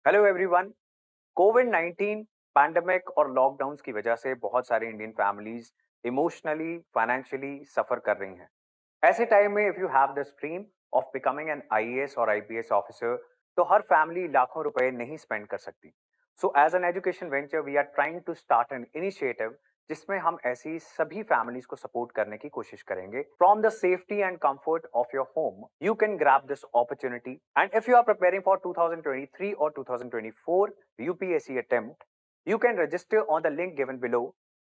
Hello everyone. कोविड-19 pandemic और lockdowns की वजह से बहुत सारी Indian families emotionally, financially suffer कर रही हैं। ऐसे टाइम में if you have the dream of becoming an IAS और आईपीएस ऑफिसर, तो हर फैमिली लाखों रुपए नहीं स्पेंड कर सकती। So as an education venture we are trying to start an initiative जिसमें हम ऐसी सभी फैमिलीज को सपोर्ट करने की कोशिश करेंगे। From the safety and comfort of your home you can grab this opportunity, and if you are preparing for 2023 और 2024 UPSC attempt, you can register on the link given below.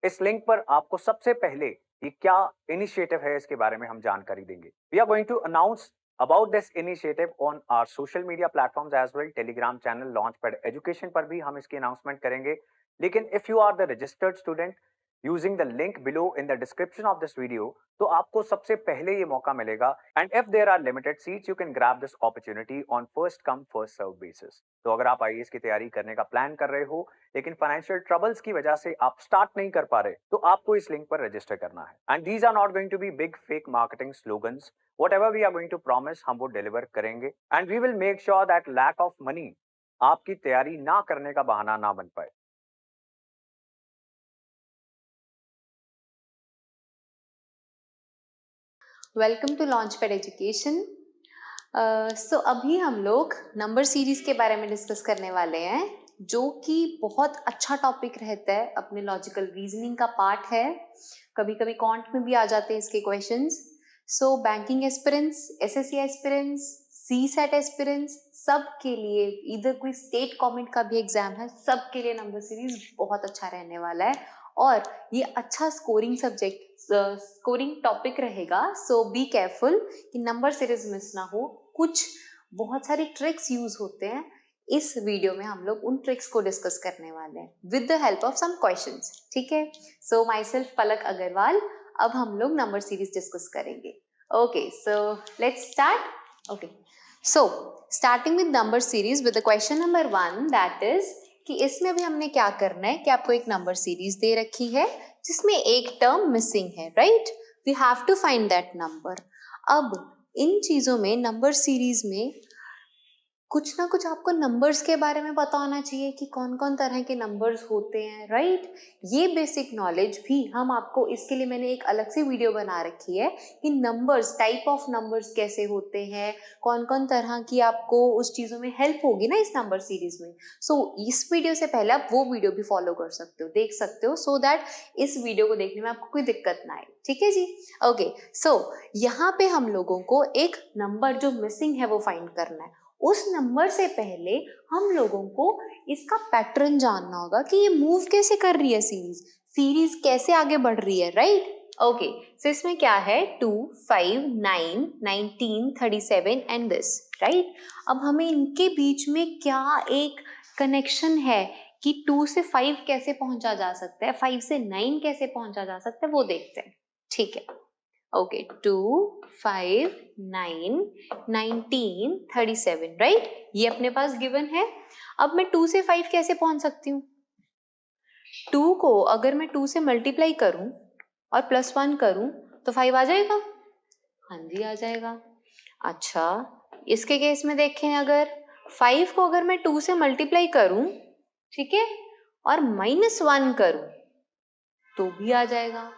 इस link पर आपको सबसे पहले ये क्या इनिशिएटिव है इसके बारे में हम जानकारी देंगे। We are going to announce about this initiative on our social media platforms as well. Telegram channel Launchpad Education पर भी हम इसकी अनाउंसमेंट करेंगे। लेकिन if you are the registered student using the link below in the description of this video, तो आपको सबसे पहले ये मौका मिलेगा। And if there are limited seats you can grab this opportunity on first come first serve basis. तो अगर आप आईएएस की तैयारी करने का प्लान कर रहे हो लेकिन फाइनेंशियल ट्रबल्स की वजह से आप स्टार्ट नहीं कर पा रहे, तो आपको इस लिंक पर रजिस्टर करना है। And these are not going to be big fake marketing slogans. Whatever we are going to promise, हम वो डिलीवर करेंगे। And we will make sure that lack of money आपकी तैयारी ना करने का बहाना ना बन पाए। Welcome to launch pad education. So अभी हम लोग नंबर सीरीज के बारे में डिस्कस करने वाले हैं, जो कि बहुत अच्छा टॉपिक रहता है, अपने लॉजिकल रीजनिंग का पार्ट है। कभी कभी कॉन्ट में भी आ जाते हैं इसके क्वेश्चंस। सो banking aspirants, SSC aspirants, CSAT aspirants, सब के लिए, इधर कोई स्टेट गवर्नमेंट का भी एग्जाम है, सब के लिए नंबर सीरीज बहुत अच्छा रहने वाला है। और ये अच्छा स्कोरिंग सब्जेक्ट, स्कोरिंग टॉपिक रहेगा। सो बी केयरफुल कि नंबर सीरीज मिस ना हो। कुछ बहुत सारे ट्रिक्स यूज होते हैं इस वीडियो में, हम लोग उन ट्रिक्स को डिस्कस करने वाले हैं with the help of some questions. ठीक है। So myself Palak Agarwal. अब हम लोग नंबर सीरीज डिस्कस करेंगे। Okay, so let's start. Okay, so starting with number series with the question number 1, that is कि इसमें भी हमने क्या करना है कि आपको एक नंबर सीरीज दे रखी है जिसमें एक टर्म मिसिंग है, right. We have to find that number. अब इन चीजों में, नंबर सीरीज में कुछ ना कुछ आपको नंबर्स के बारे में पता होना चाहिए कि कौन कौन तरह के नंबर्स होते हैं, राइट। ये बेसिक नॉलेज भी हम आपको, इसके लिए मैंने एक अलग से वीडियो बना रखी है कि नंबर्स, टाइप ऑफ नंबर्स कैसे होते हैं, कौन कौन तरह की आपको उस चीज़ों में हेल्प होगी ना इस नंबर सीरीज में। सो इस वीडियो से पहले आप वो वीडियो भी फॉलो कर सकते हो, देख सकते हो, सो दैट इस वीडियो को देखने में आपको कोई दिक्कत ना आए। ठीक है जी। ओके, सो यहाँ पे हम लोगों को एक नंबर जो मिसिंग है वो फाइंड करना है। उस नंबर से पहले हम लोगों को इसका पैटर्न जानना होगा कि ये मूव कैसे कर रही है, सीरीज कैसे आगे बढ़ रही है, राइट। ओके, सो इसमें क्या है, 2, 5, 9, 19, 37 एंड दिस, राइट। अब हमें इनके बीच में क्या एक कनेक्शन है कि 2 से 5 कैसे पहुंचा जा सकता है, 5 से 9 कैसे पहुंचा जा सकता है, वो देखते हैं। ठीक है। Okay, 2, 5, 9, 19, 37, right. ये अपने पास गिवन है। अब मैं 2 से 5 कैसे पहुंच सकती हूँ? 2 को अगर मैं 2 से मल्टीप्लाई करूं और +1 करूं तो 5 आ जाएगा। हाँ जी, आ जाएगा। अच्छा, इसके केस में देखें, अगर 5 को अगर मैं 2 से मल्टीप्लाई करूं, ठीक है, और -1 करूं तो भी आ जाएगा।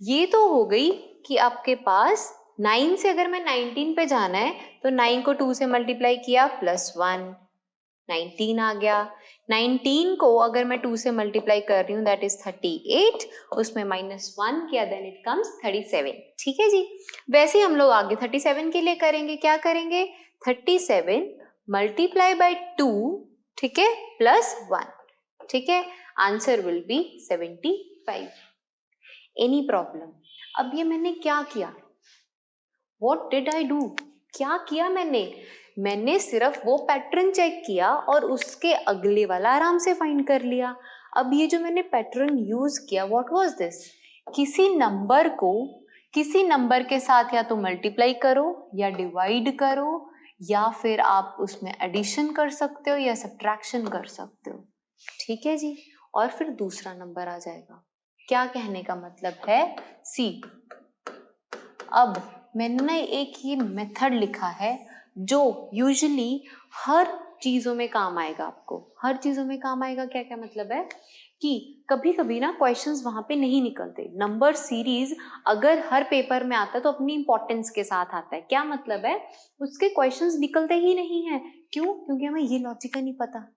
ये तो हो गई कि आपके पास 9 से अगर मैं 19 पे जाना है तो 9 को 2 से मल्टीप्लाई किया, +1, 19 आ गया। 19 को अगर मैं 2 से मल्टीप्लाई कर रही हूँ, दैट इज 38, उसमें -1 किया, देन इट कम्स 37। ठीक है जी। वैसे ही हम लोग आगे 37 के लिए करेंगे, क्या करेंगे, 37 मल्टीप्लाई बाय 2, ठीक है, +1, ठीक है, answer will B 75। Any problem? अब ये मैंने क्या किया, वॉट डिड आई डू, क्या किया मैंने सिर्फ वो पैटर्न चेक किया और उसके अगले वाला आराम से फाइंड कर लिया। अब ये जो मैंने पैटर्न यूज किया, व्हाट वाज दिस, किसी नंबर को किसी नंबर के साथ या तो मल्टीप्लाई करो या डिवाइड करो, या फिर आप उसमें एडिशन कर सकते हो या सब्ट्रैक्शन कर सकते हो। ठीक है जी। और फिर दूसरा नंबर आ जाएगा। क्या कहने का मतलब है, सी, अब मैंने ना एक ये मेथड लिखा है जो यूजुअली हर चीजों में काम आएगा आपको, हर चीजों में काम आएगा। क्या क्या मतलब है कि कभी कभी ना क्वेश्चंस वहां पे नहीं निकलते। नंबर सीरीज अगर हर पेपर में आता है तो अपनी इंपॉर्टेंस के साथ आता है। क्या मतलब है, उसके क्वेश्चंस निकलते ही नहीं है। क्यों? क्योंकि हमें ये लॉजिक नहीं पता,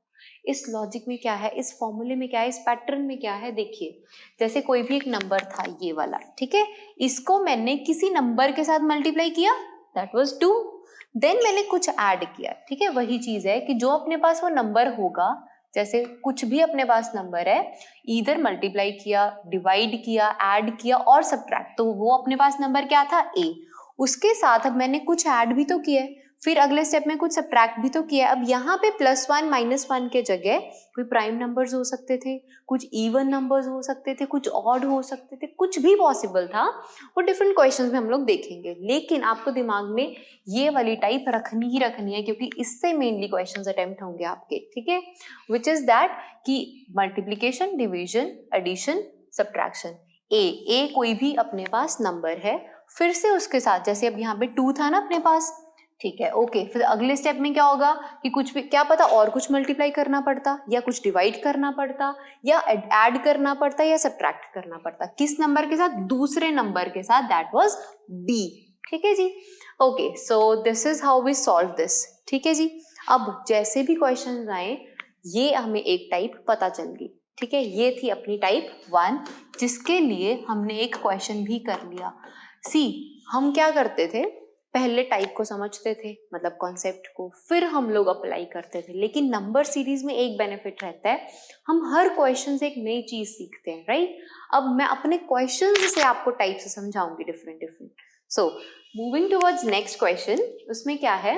इस लॉजिक में क्या है, इस फॉर्मूले में क्या है, इस पैटर्न में क्या है। देखिए जैसे कोई भी एक नंबर था ये वाला, ठीक है, इसको मैंने किसी नंबर के साथ मल्टीप्लाई किया, दैट वाज 2, देन मैंने कुछ ऐड किया, ठीक है। वही चीज है कि जो अपने पास वो नंबर होगा, जैसे कुछ भी अपने पास नंबर है, इधर मल्टीप्लाई किया, डिवाइड किया, ऐड किया और सब्ट्रैक्ट, तो वो अपने पास नंबर क्या था, a। उसके साथ अब मैंने कुछ ऐड भी तो किया है, फिर अगले स्टेप में कुछ सब्ट्रैक्ट भी तो किया है। अब यहाँ पे +1 -1 के जगह कोई प्राइम नंबर्स हो सकते थे, कुछ इवन नंबर्स हो सकते थे, कुछ ऑड हो सकते थे, कुछ भी पॉसिबल था। वो डिफरेंट क्वेश्चंस में हम लोग देखेंगे, लेकिन आपको दिमाग में ये वाली टाइप रखनी ही रखनी है, क्योंकि इससे मेनली क्वेश्चंस अटेम्प्ट होंगे आपके, ठीक है। विच इज दैट कि मल्टीप्लीकेशन, डिवीजन, एडिशन, सब्ट्रैक्शन। ए कोई भी अपने पास नंबर है, फिर से उसके साथ, जैसे अब यहाँ पे 2 था ना अपने पास, ठीक है, ओके। फिर अगले स्टेप में क्या होगा कि कुछ भी, क्या पता और कुछ मल्टीप्लाई करना पड़ता, या कुछ डिवाइड करना पड़ता, या ऐड करना पड़ता, या सब्ट्रैक्ट करना पड़ता। किस नंबर के साथ? दूसरे नंबर के साथ, दैट वाज बी, ठीक है जी। Okay, so this is how we solve this, ठीक है जी। अब जैसे भी क्वेश्चन आए, ये हमें एक टाइप पता चल गई, ठीक है। ये थी अपनी टाइप 1, जिसके लिए हमने एक क्वेश्चन भी कर लिया। सी, हम क्या करते थे, पहले टाइप को समझते थे, मतलब कॉन्सेप्ट को, फिर हम लोग अप्लाई करते थे। लेकिन नंबर सीरीज में एक बेनिफिट रहता है, हम हर क्वेश्चन से एक नई चीज सीखते हैं, राइट। अब मैं अपने क्वेश्चन से आपको टाइप से समझाऊंगी different different. So moving towards next question, उसमें क्या है,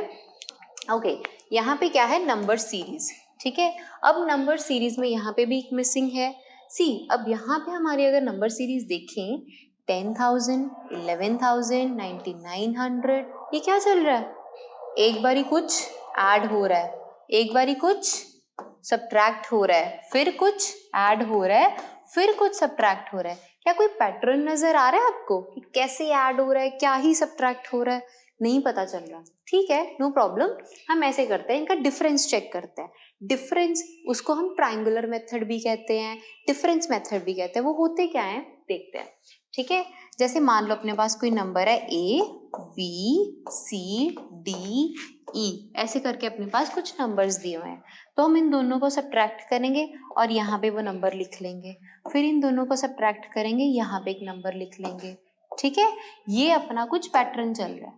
ओके, यहाँ पे क्या है, नंबर सीरीज, ठीक है। अब नंबर सीरीज में यहाँ पे भी एक मिसिंग है। सी, अब यहाँ पे हमारी अगर नंबर सीरीज देखें, 10,000, 11,000, 9,900, ये क्या चल रहा है, एक बारी कुछ ऐड हो रहा है, एक बारी कुछ सब्ट्रैक्ट हो रहा है, फिर कुछ ऐड हो रहा है, फिर कुछ सब्ट्रैक्ट हो रहा है। क्या कोई पैटर्न नजर आ रहा है आपको कि कैसे ऐड हो रहा है, क्या ही सब्ट्रैक्ट हो रहा है? नहीं पता चल रहा, ठीक है, नो प्रॉब्लम। हम ऐसे करते हैं, इनका डिफरेंस चेक करते हैं। डिफरेंस, उसको हम ट्राइंगुलर मेथड भी कहते हैं, डिफरेंस मेथड भी कहते हैं। वो होते क्या है, देखते हैं, ठीक है। जैसे मान लो अपने पास कोई नंबर है A, B, C, D, E, ऐसे करके अपने पास कुछ नंबर्स दिए हुए हैं, तो हम इन दोनों को सब्ट्रैक्ट करेंगे और यहाँ पे वो नंबर लिख लेंगे, फिर इन दोनों को सब्ट्रैक्ट करेंगे, यहाँ पे एक नंबर लिख लेंगे, ठीक है। ये अपना कुछ पैटर्न चल रहा है,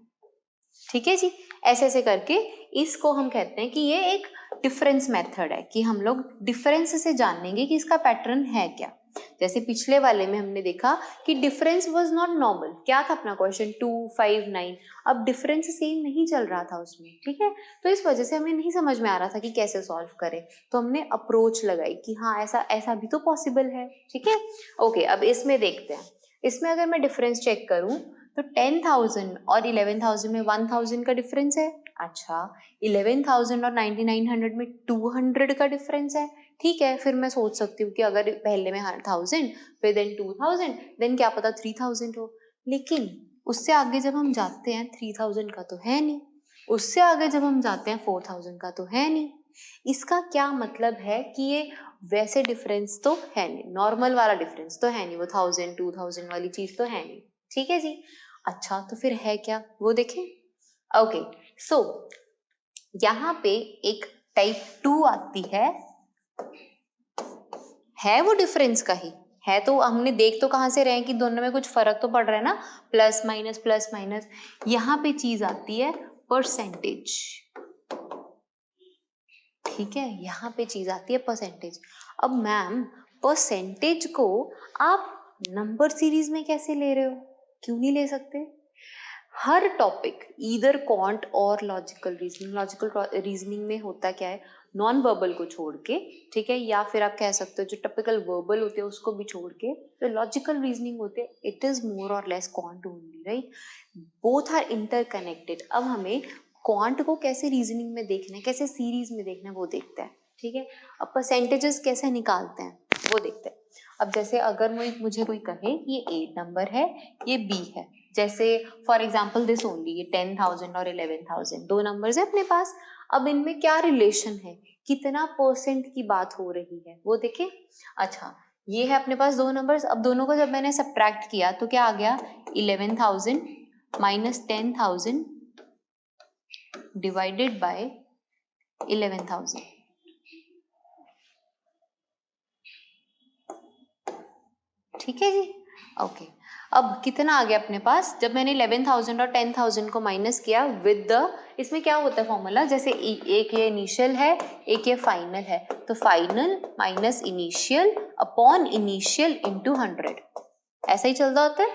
ठीक है जी। ऐसे ऐसे करके इसको हम कहते हैं कि ये एक डिफरेंस मेथड है, कि हम लोग डिफरेंस से जानेंगे कि इसका पैटर्न है क्या। जैसे पिछले वाले में हमने देखा कि डिफरेंस वाज नॉट नॉर्मल, क्या था अपना क्वेश्चन, 2, 5, 9, अब डिफरेंस सेम नहीं चल रहा था उसमें, ठीक है। तो इस वजह से हमें नहीं समझ में आ रहा था कि कैसे सॉल्व करें, तो हमने अप्रोच लगाई कि हाँ ऐसा ऐसा भी तो पॉसिबल है, ठीक है। ओके, अब इसमें देखते हैं, इसमें अगर मैं डिफरेंस चेक करूं तो 10,000 और 11,000 में 1,000 का डिफरेंस है। अच्छा, 11,000 और 9,900 में 200 का डिफरेंस है, ठीक है। फिर मैं सोच सकती हूँ कि अगर पहले में 1,000, फिर देन 2,000, देन क्या पता 3,000 हो। लेकिन उससे आगे जब हम जाते हैं 3,000 का तो है नहीं, उससे आगे जब हम जाते हैं 4,000 का तो है नहीं। इसका क्या मतलब है कि ये वैसे डिफरेंस तो है नहीं, नॉर्मल वाला डिफरेंस तो है नहीं, वो 1,000 2,000 वाली चीज तो है नहीं, ठीक है जी। अच्छा, तो फिर है क्या, वो देखें। ओके, सो यहाँ पे एक टाइप 2 आती है वो डिफरेंस का ही है, तो हमने देख तो कहाँ से रहे हैं कि दोनों में कुछ फर्क तो पड़ रहा है ना, प्लस माइनस। यहाँ पे चीज आती है परसेंटेज, ठीक है, यहाँ पे चीज आती है परसेंटेज। अब मैम, परसेंटेज को आप नंबर सीरीज में कैसे ले रहे हो, क्यों नहीं ले सकते? हर टॉपिक, ईदर क्वांट और लॉजिकल रीजनिंग में होता क्या है, नॉन वर्बल को छोड़ के, ठीक है, या फिर आप कह सकते हो जो टिपिकल वर्बल होते हैं उसको भी छोड़ के, तो लॉजिकल रीजनिंग होते हैं, it is more or less quant only, right. Both are interconnected. अब हमें क्वांट को कैसे रीजनिंग में देखना है, कैसे सीरीज में देखना है, वो देखते हैं, ठीक है। अब परसेंटेजेस कैसे निकालते हैं वो देखते हैं। अब जैसे अगर मुझे कोई कहे ये A नंबर है, ये B है, जैसे फॉर एग्जाम्पल दिस ओनली, ये 10,000 और 11,000 दो नंबर्स है अपने पास। अब इनमें क्या रिलेशन है, कितना परसेंट की बात हो रही है वो देखें। अच्छा, ये है अपने पास दो नंबर्स, अब दोनों को जब मैंने सब्ट्रैक्ट किया तो क्या आ गया, 11,000 माइनस 10,000 डिवाइडेड बाय 11,000। ठीक है जी, ओके। अब कितना आ गया अपने पास, जब मैंने 11,000 और 10,000 को माइनस किया विद द, इसमें क्या होता है फॉर्मूला, जैसे एक ये इनिशियल है एक ये फाइनल है, तो final minus initial upon initial into 100, ऐसा ही चलता होता है।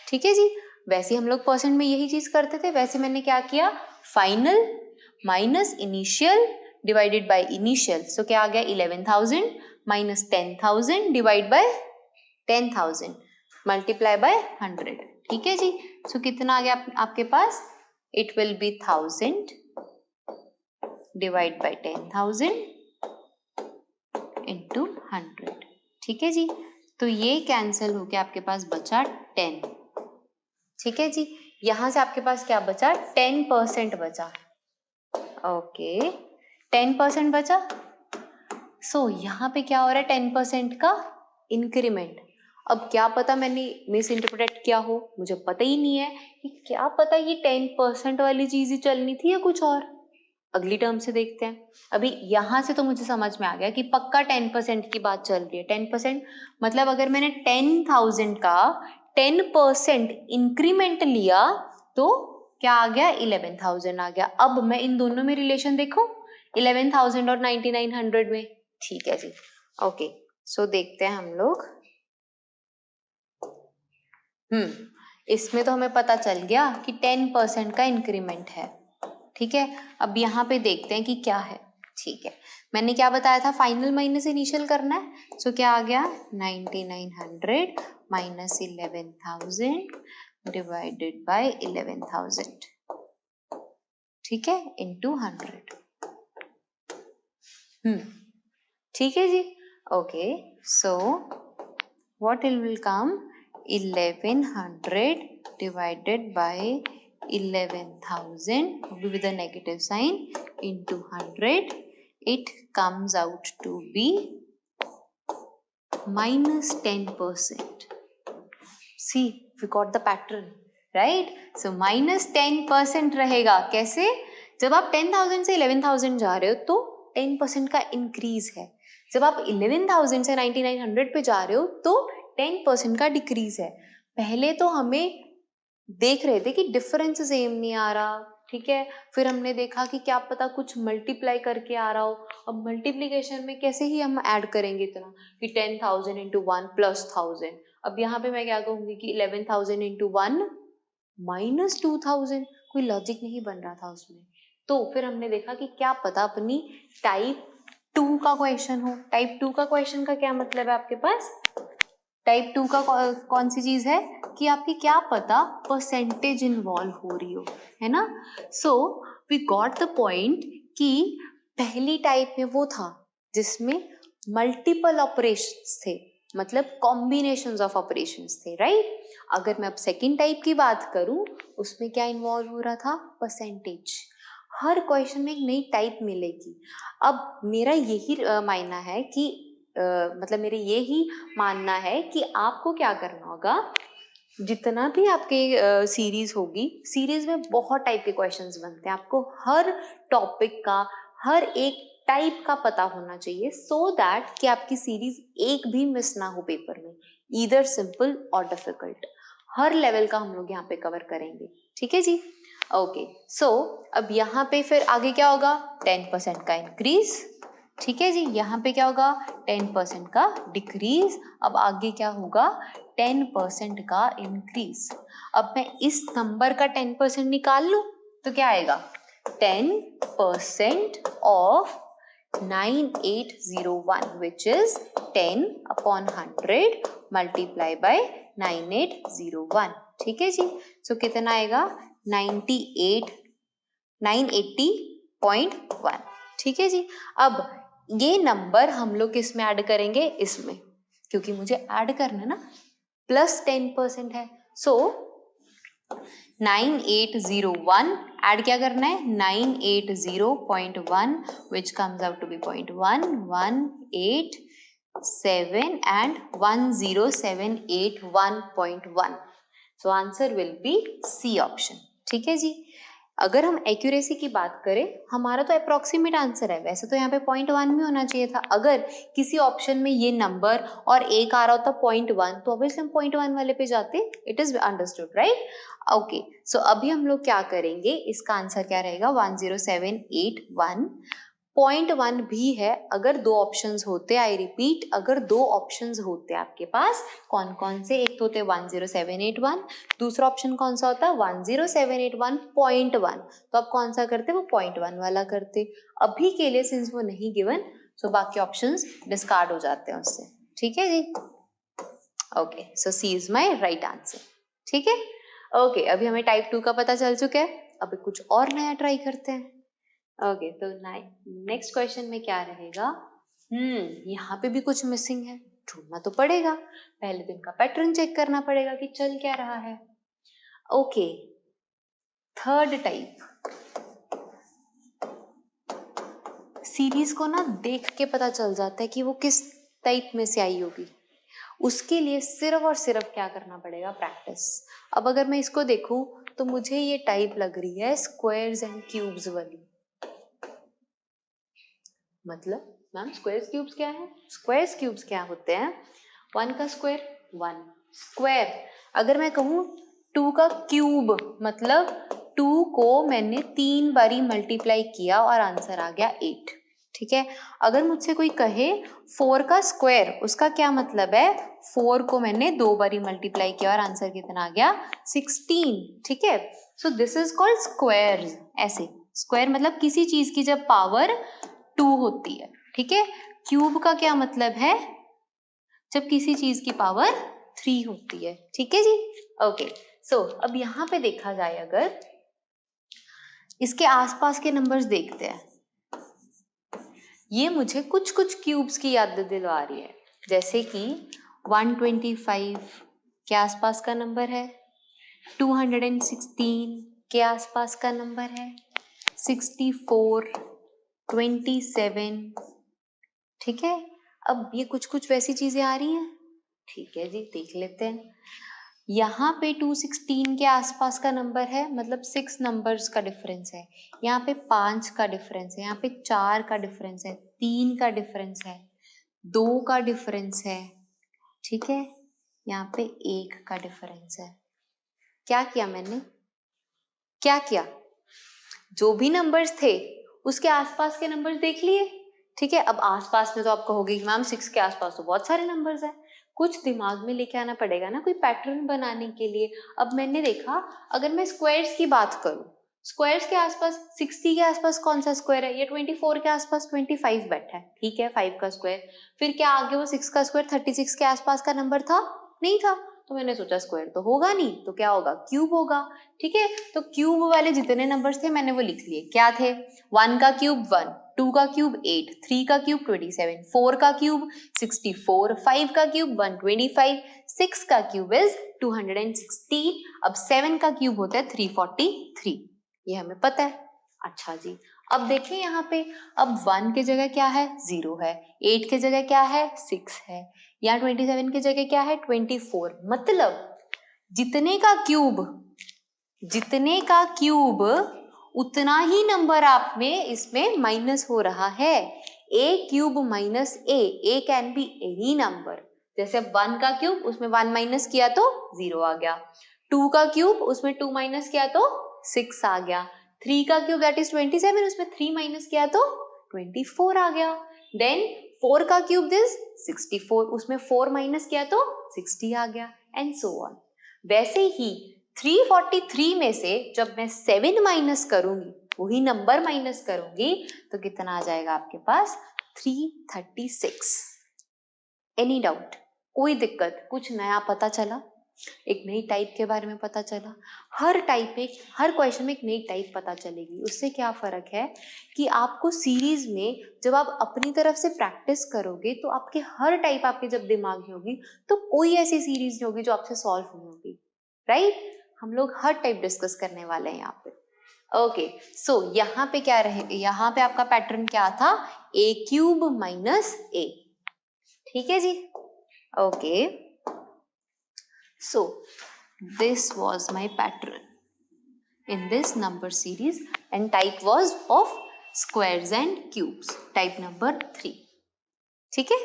ठीक है जी, वैसे हम लोग परसेंट में यही चीज करते थे, वैसे मैंने क्या किया, final minus initial divided by initial, so क्या आ गया 11,000 minus 10,000 divide by 10,000 multiply by 100। ठीक है जी, सो कितना आ गया आपके पास, it will be 1000 divide by 10,000 into 100। ठीक है जी, तो ये कैंसिल होके आपके पास बचा 10। ठीक है जी, यहां से आपके पास क्या बचा, 10% बचा। ओके, 10% बचा। सो यहाँ पे क्या हो रहा है, 10% का इंक्रीमेंट। अब क्या पता मैंने मिस इंटरप्रेट किया हो, मुझे पता ही नहीं है कि क्या पता ये 10% वाली चीज ही चलनी थी या कुछ और। अगली टर्म से देखते हैं। अभी यहां से तो मुझे समझ में आ गया कि पक्का 10% की बात चल रही है। 10% मतलब अगर मैंने 10,000 का 10% इंक्रीमेंट लिया तो क्या आ गया, 11,000 आ गया। अब मैं इन दोनों में रिलेशन देखूं, 11,000 और 9,900 में। ठीक है जी, ओके। सो देखते हैं हम लोग। इसमें तो हमें पता चल गया कि 10% का इंक्रीमेंट है। ठीक है, अब यहाँ पे देखते हैं कि क्या है। ठीक है, मैंने क्या बताया था, फाइनल माइनस इनिशियल करना है। सो क्या आ गया, 9,900 माइनस 11,000 डिवाइडेड बाय 11,000। ठीक है, इंटू 100। ठीक है जी, okay. So what it will come, 1100 divided by 11,000 with a negative sign into 100, it comes out to be minus 10%. See, we got the pattern, right? So minus 10% रहेगा। कैसे, जब आप 10,000 से 11,000 जा रहे हो तो 10% का इंक्रीज है, जब आप 11,000 से 9,900 पे जा रहे हो तो 10% का डिक्रीज है। पहले तो हमें देख रहे थे कि डिफरेंस सेम नहीं आ रहा, ठीक है, फिर हमने देखा कि क्या पता कुछ मल्टीप्लाई करके आ रहा हो। अब मल्टीप्लीकेशन में कैसे ही हम ऐड करेंगे इतना कि 10,000 इंटू 1 प्लस 1000। अब यहाँ पे मैं क्या कहूंगी कि 11,000 इंटू 1 माइनस 2,000, कोई लॉजिक नहीं बन रहा था उसमें। तो फिर हमने देखा कि क्या पता अपनी टाइप 2 का क्वेश्चन हो। टाइप 2 का क्वेश्चन का क्या मतलब है आपके पास, टाइप 2 का कौन सी चीज है कि आपकी क्या पता परसेंटेज इन्वॉल्व हो रही हो, है ना। So we got the point कि पहली टाइप में वो था जिसमें मल्टीपल ऑपरेशंस थे, मतलब कॉम्बिनेशंस ऑफ ऑपरेशंस थे, राइट। अगर मैं अब सेकंड टाइप की बात करूं, उसमें क्या इन्वॉल्व हो रहा था, परसेंटेज। हर क्वेश्चन में एक नई टाइप मिलेगी। अब मेरा यही मानना है कि मतलब मेरे ये ही मानना है कि आपको क्या करना होगा, जितना भी आपके सीरीज होगी, सीरीज में बहुत टाइप के क्वेश्चंस बनते हैं, आपको हर टॉपिक का हर एक टाइप का पता होना चाहिए, सो दैट कि आपकी सीरीज एक भी मिस ना हो पेपर में, ईदर सिंपल और डिफिकल्ट। हर लेवल का हम लोग यहाँ पे कवर करेंगे। ठीक है जी, ओके। सो अब यहाँ पे फिर आगे क्या होगा, 10% का इंक्रीज। ठीक है जी, यहाँ पे क्या होगा, 10% का डिक्रीज। अब आगे क्या होगा, 10% का इंक्रीज। अब मैं इस नंबर का 10% निकाल लूं तो क्या आएगा, 10% of 9801 which is 10 upon 100 multiply by 9801। ठीक है जी, सो कितना आएगा, 980.1। ठीक है जी, अब ये नंबर हम लोग किस में ऐड करेंगे, इसमें, क्योंकि मुझे ऐड करना है ना, प्लस 10% है। सो 9801 ऐड क्या करना है 980.1 which comes out to be 0.1187 and 10781.1. So answer will be C option. ठीक है जी। अगर हम एक्यूरेसी की बात करें, हमारा तो अप्रोक्सीमेट आंसर है, वैसे तो यहाँ पे 0.1 भी होना चाहिए था। अगर किसी ऑप्शन में ये नंबर और एक आ रहा होता 0.1 तो ऑब्वियसली हम 0.1 वाले पे जाते। It is understood right. Okay, so अभी हम लोग क्या करेंगे, इसका आंसर क्या रहेगा 10781। 0.1 भी है अगर दो ऑप्शंस होते, आई रिपीट अगर दो ऑप्शंस होते आपके पास, कौन कौन से, एक तो होते 10781, दूसरा ऑप्शन कौन सा होता 10781.1, तो आप कौन सा करते, वो 0.1 वाला करते। अभी के लिए सिंस वो नहीं गिवन, सो बाकी ऑप्शंस डिस्कार्ड हो जाते हैं उससे। ठीक है जी। Okay, so c is my right answer. ठीक है। ओके, अभी हमें टाइप 2 का पता चल चुका है, अभी कुछ और नया ट्राई करते हैं। ओके, तो नेक्स्ट क्वेश्चन में क्या रहेगा, यहाँ पे भी कुछ मिसिंग है, ढूंढना तो पड़ेगा, पहले तो इनका पैटर्न चेक करना पड़ेगा कि चल क्या रहा है। ओके, थर्ड टाइप, सीरीज को ना देख के पता चल जाता है कि वो किस टाइप में से आई होगी। उसके लिए सिर्फ और सिर्फ क्या करना पड़ेगा, प्रैक्टिस। अब अगर मैं इसको देखूं तो मुझे ये टाइप लग रही है स्क्वायर्स एंड क्यूब्स वाली। मतलब मैम स्क्वायर्स क्यूब्स क्या है, स्क्वायर्स क्यूब्स क्या होते हैं, 1 का स्क्वायर 1 स्क्वायर। अगर मैं कहूँ 2 का क्यूब, मतलब 2 को मैंने 3 बारी मल्टीप्लाई किया और आंसर आ गया 8। ठीक है। अगर मुझसे कोई कहे 4 का स्क्वायर, उसका क्या मतलब है, 4 को मैंने 2 बारी मल्टीप्लाई किया और आंसर कितना आ गया 16। ठीक है। सो दिस इज कॉल्ड स्क्वायर्स। ऐसे स्क्वायर मतलब किसी चीज की जब पावर 2 होती है। ठीक है। क्यूब का क्या मतलब है, जब किसी चीज की पावर 3 होती है। ठीक है जी। ओके, सो अब यहां पे देखा जाए, अगर इसके आसपास के नंबर्स देखते हैं, ये मुझे कुछ कुछ क्यूब्स की याद दिलवा रही है, जैसे कि 125 के आसपास का नंबर है, 216 के आसपास का नंबर है, 64, 27। ठीक है। अब ये कुछ कुछ वैसी चीजें आ रही हैं। ठीक है जी, देख लेते हैं। यहाँ पे 216 के आसपास का नंबर है, मतलब 6 नंबर्स का डिफरेंस है। यहाँ पे 5 का डिफरेंस है, यहाँ पे 4 का डिफरेंस है, 3 का डिफरेंस है, 2 का डिफरेंस है। ठीक है। यहाँ पे 1 का डिफरेंस है। क्या किया मैंने, क्या किया, जो भी नंबर्स थे उसके आसपास के नंबर्स देख लिए। ठीक है। अब आसपास में तो आप कहोगे कि मैम 6 के आसपास तो बहुत सारे नंबर्स हैं, कुछ दिमाग में लेके आना पड़ेगा ना, कोई पैटर्न बनाने के लिए। अब मैंने देखा, अगर मैं स्क्वायर्स की बात करूं, स्क्वायर्स के आसपास 60 के आसपास कौन सा स्क्वायर है, ये 24 के आसपास 25 बैठा है। ठीक है, 5 का स्क्वायर। फिर क्या आगे वो 6 का स्क्वायर 36 के आसपास का नंबर था, नहीं था, तो मैंने सोचा स्क्वायर तो होगा नहीं, तो क्या होगा, क्यूब होगा। ठीक है। तो क्यूब वाले जितने नंबर्स थे मैंने वो लिख लिए। क्या थे, 1 का क्यूब 1, 2 का क्यूब 8, 3 का क्यूब 27, 4 का क्यूब 64, 5 का क्यूब 125, 6 का क्यूब इज 216। अब 7 का क्यूब होता है 343, ये हमें पता है। अच्छा जी, अब देखें यहाँ पे, अब 1 की जगह क्या है, 0 है, 8 की जगह क्या है, 6 है, यहाँ 27 की जगह क्या है, 24। मतलब जितने का क्यूब उतना ही नंबर आप में इसमें माइनस हो रहा है। A cube minus a can be any number. जैसे 1 का क्यूब, उसमें 1 माइनस किया तो 0 आ गया, 2 का क्यूब, उसमें 2 माइनस किया तो 6 आ गया, 3 का क्यूब दैट इज 27, उसमें 3 माइनस किया तो 24 आ गया। देन 4 का क्यूब दिस 64, उसमें 4 माइनस किया तो 60 आ गया, एंड सो ऑन। वैसे ही 343 में से जब मैं 7 माइनस करूंगी, वही नंबर माइनस करूंगी, तो कितना आ जाएगा आपके पास, 336। एनी डाउट, कोई दिक्कत, कुछ नया पता चला, एक नई टाइप के बारे में पता चला। हर टाइप में, हर क्वेश्चन में एक नई टाइप पता चलेगी। उससे क्या फर्क है कि आपको सीरीज में जब आप अपनी तरफ से प्रैक्टिस करोगे तो आपके हर टाइप आपके जब दिमाग में होगी, तो कोई ऐसी सीरीज नहीं होगी जो आपसे सॉल्व नहीं होगी। राइट। हम लोग हर टाइप डिस्कस करने वाले हैं यहाँ पे। ओके, सो यहाँ पे क्या रहे, यहाँ पे आपका पैटर्न क्या था, a क्यूब माइनस a, ठीक है जी। Okay, so this was my pattern in this number series and type was of squares and cubes, type number 3, ठीक है।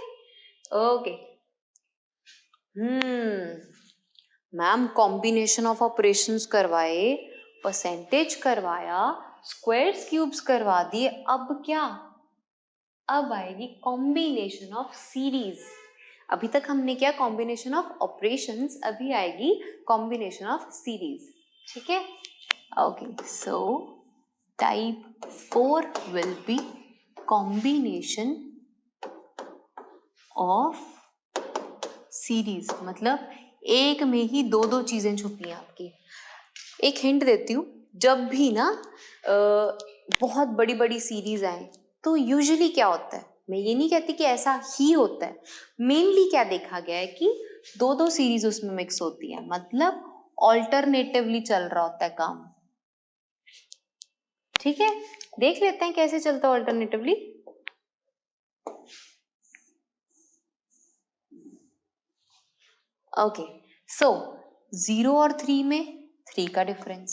Okay, ma'am combination of operations करवाए, परसेंटेज करवाया, स्क्वायर्स क्यूब्स करवा दिए, अब क्या, अब आएगी कॉम्बिनेशन ऑफ सीरीज। अभी तक हमने किया कॉम्बिनेशन ऑफ ऑपरेशंस, अभी आएगी कॉम्बिनेशन ऑफ सीरीज, ठीक है। Okay, so type 4 will be combination of series, मतलब एक में ही दो दो चीजें छुपी हैं आपकी। एक हिंट देती हूँ, जब भी ना बहुत बड़ी बड़ी सीरीज आए तो यूजुअली क्या होता है, मैं ये नहीं कहती कि ऐसा ही होता है, मेनली क्या देखा गया है कि दो दो सीरीज उसमें मिक्स होती है, मतलब ऑल्टरनेटिवली चल रहा होता है काम, ठीक है। देख लेते हैं कैसे चलता है ऑल्टरनेटिवली। ओके, सो 0 और 3 में 3 का डिफरेंस,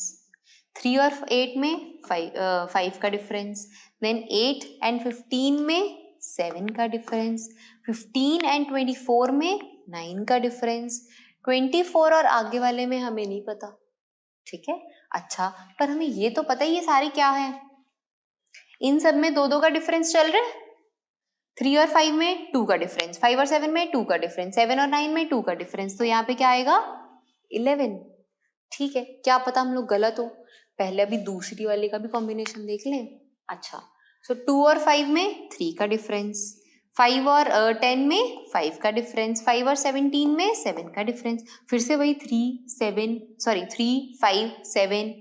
3 और 8 में 5 का डिफरेंस, देन 8 एंड 15 में 7 का डिफरेंस, 15 एंड 24 में 9 का डिफरेंस, 24 और आगे वाले में हमें नहीं पता, ठीक है। अच्छा, पर हमें ये तो पता ही ये सारे क्या है, इन सब में दो दो का डिफरेंस चल रहा है, 3 और 5 में 2 का डिफरेंस, 5 और 7 में 2 का डिफरेंस, 7 और 9 में 2 का डिफरेंस, तो यहाँ पे क्या आएगा 11, ठीक है। क्या पता हम लोग गलत हो, पहले अभी दूसरी वाले का भी कॉम्बिनेशन देख लें। अच्छा, सो 2 और 5 में 3 का डिफरेंस, 5 और 10 में 5 का डिफरेंस, 5 और 17 में 7 का डिफरेंस, फिर से वही 3 5 7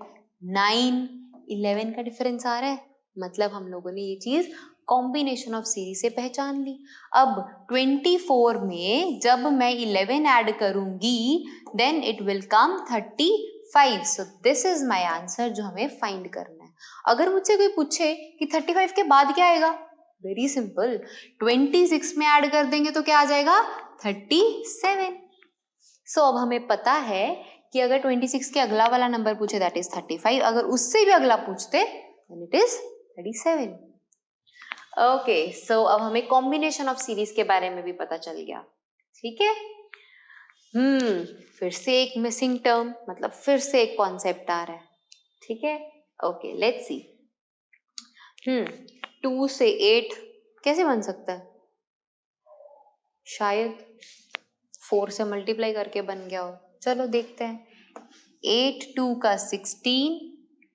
9 11 का डिफरेंस आ रहा है, मतलब हम लोगों ने ये चीज कॉम्बिनेशन ऑफ सीरीज से पहचान ली। अब 24 में जब मैं 11 ऐड करूंगी then it will come 35, so this is my answer जो हमें फाइंड करना है। अगर मुझसे कोई पूछे कि 35 के बाद क्या आएगा, वेरी सिंपल, 26 में ऐड कर देंगे तो क्या आ जाएगा 37। सो अब हमें पता है कि अगर 26 के अगला वाला नंबर पूछे दैट इज 35, अगर उससे भी अगला पूछते देन इट इज 37। ओके, सो अब हमें कॉम्बिनेशन ऑफ सीरीज के बारे में भी पता चल गया, ठीक है। फिर से एक मिसिंग टर्म, मतलब फिर से एक कॉन्सेप्ट आ रहा है, ठीक है। Okay, let's see. 2 से 8 कैसे बन सकता है, शायद 4 से मल्टीप्लाई करके बन गया हो, चलो देखते हैं। 8 2 का 16,